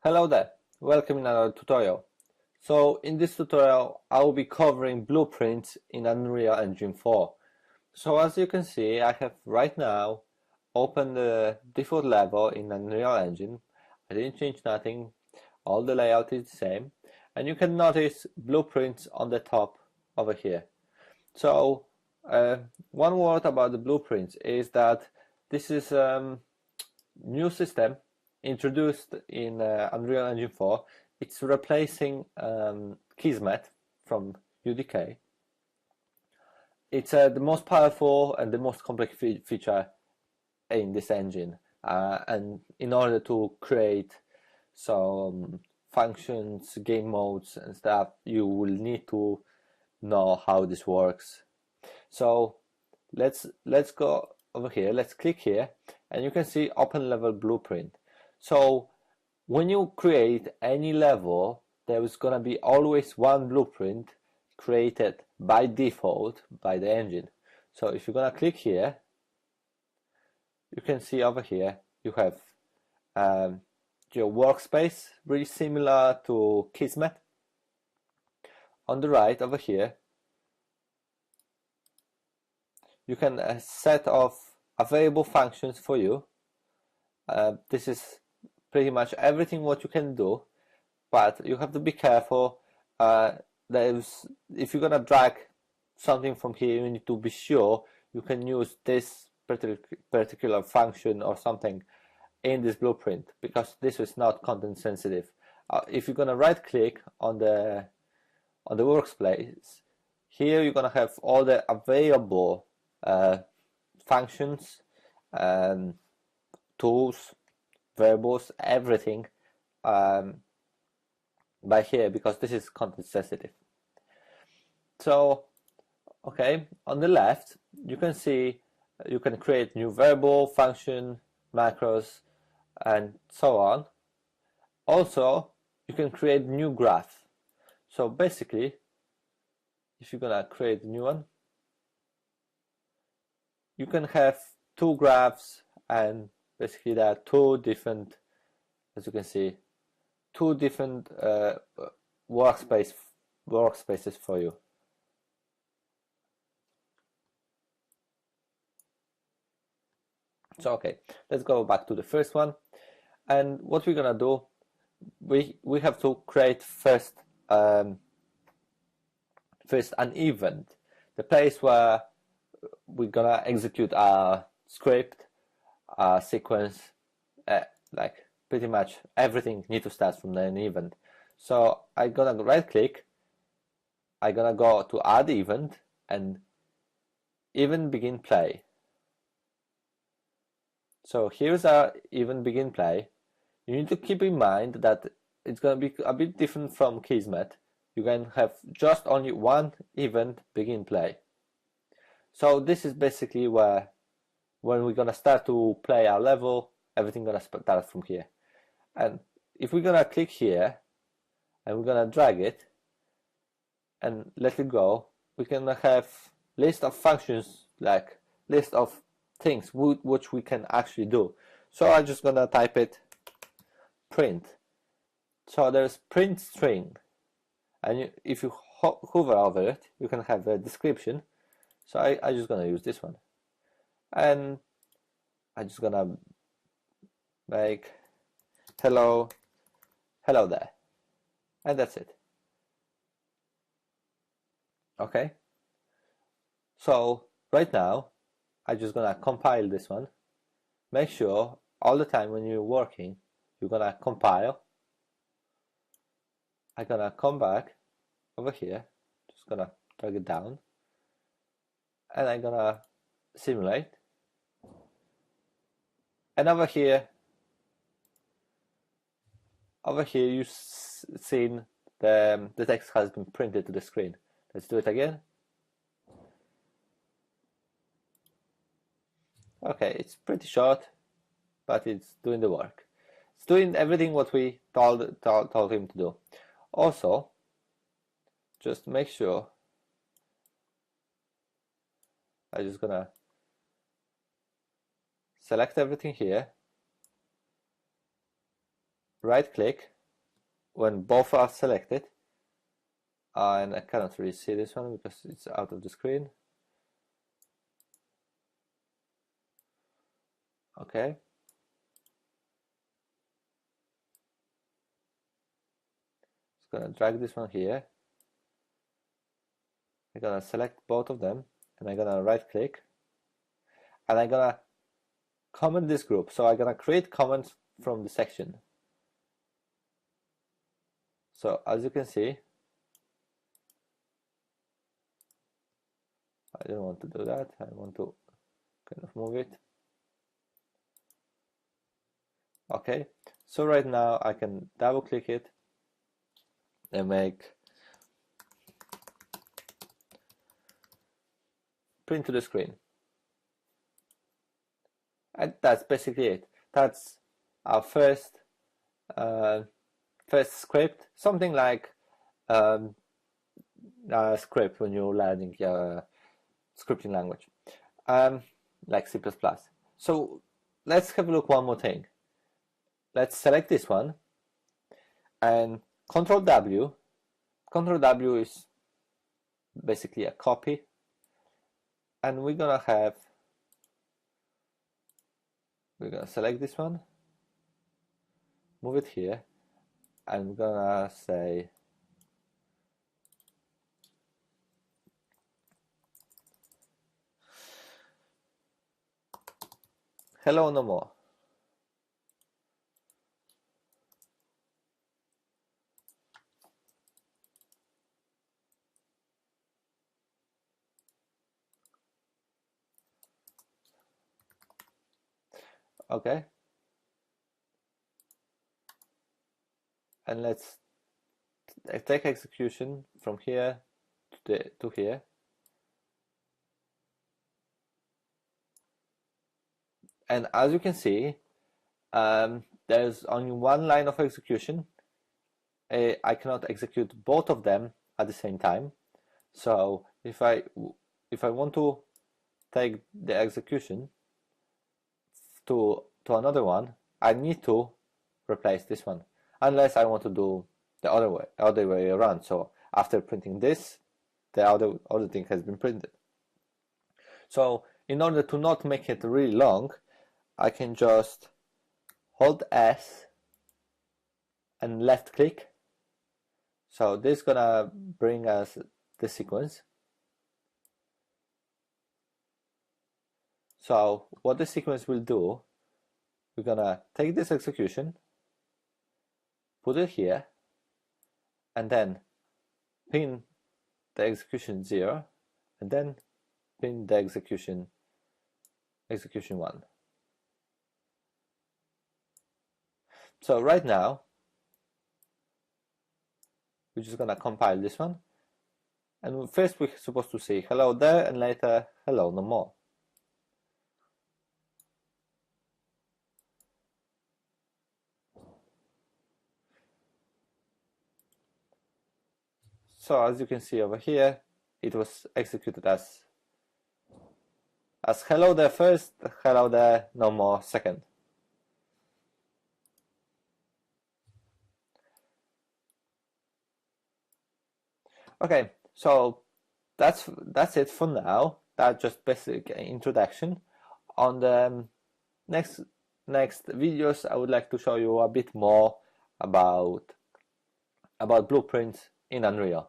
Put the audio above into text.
Hello there, welcome in another tutorial. So in this tutorial I will be covering blueprints in Unreal Engine 4. So as you can see, I have right now opened the default level in Unreal Engine. I didn't change nothing, all the layout is the same, and you can notice blueprints on the top over here. So one word about the blueprints is that this is new system introduced in Unreal Engine 4. It's replacing Kismet from UDK. It's the most powerful and the most complex feature in this engine, and in order to create some functions, game modes and stuff, you will need to know how this works. So let's go over here, let's click here, and you can see open level blueprint. So when you create any level, there is gonna be always one blueprint created by default by the engine. So if you're gonna click here, you can see over here you have your workspace, really similar to Kismet. On the right over here you can set of available functions for you. This is pretty much everything what you can do, but you have to be careful. If you're gonna drag something from here, you need to be sure you can use this particular function or something in this blueprint, because this is not content sensitive. If you're gonna right click on the workspace, here you're gonna have all the available functions, tools, variables, everything by here, because this is content sensitive. So okay, on the left you can see you can create new variable, function, macros and so on. Also you can create new graph. So basically if you're gonna create a new one, you can have two graphs, and basically there are two different, as you can see, two different workspaces for you. So okay, let's go back to the first one, and what we're gonna do, we have to create first an event, the place where we're gonna execute our script, our sequence, like pretty much everything needs to start from an event. So I'm gonna right click, I'm gonna go to add event and event begin play. So here's our event begin play. You need to keep in mind that it's gonna be a bit different from Kismet. You can have just only one event begin play. So this is basically where when we're gonna start to play our level, everything gonna start from here. And if we're gonna click here and we're gonna drag it and let it go, we can have list of functions, like list of things which we can actually do. So I'm just gonna type it print. So there's print string, and if you hover over it, you can have a description. So I'm just gonna use this one, and I'm just gonna make hello there, and that's it. Okay, so right now I'm just gonna compile this one. Make sure all the time when you're working you're gonna compile. I'm gonna come back over here, just gonna drag it down, and I'm gonna simulate, and over here you've seen the text has been printed to the screen. Let's do it again. Okay, it's pretty short, but it's doing the work. It's doing everything what we told him to do. Also, just make sure I'm just gonna select everything here, right click when both are selected, and I cannot really see this one because it's out of the screen. Okay. Just gonna drag this one here. I'm gonna select both of them, and I'm gonna right click, and I'm gonna comment this group. So I'm gonna create comments from the section. So as you can see, I don't want to do that. I want to kind of move it. Okay, so right now I can double click it and make print to the screen. And that's basically it. That's our first script, something like a script when you're learning your scripting language, like C++. So let's have a look one more thing. Let's select this one and Control W. Control W is basically a copy, and we're gonna select this one, move it here, and we're gonna say hello no more. Okay, and let's take execution from here to here, and as you can see, there's only one line of execution. I cannot execute both of them at the same time. So if I want to take the execution to another one, I need to replace this one, unless I want to do the other way around. So after printing this, the other thing has been printed. So in order to not make it really long, I can just hold S and left click. So this is gonna bring us the sequence. So what the sequence will do, we're gonna take this execution, put it here, and then pin the execution 0, and then pin the execution 1. So right now, we're just gonna compile this one, and first we're supposed to say hello there, and later hello no more. So as you can see over here, it was executed as hello there first, hello there no more second. Okay, so that's it for now. That's just basic introduction. On the next videos, I would like to show you a bit more about blueprints in Unreal.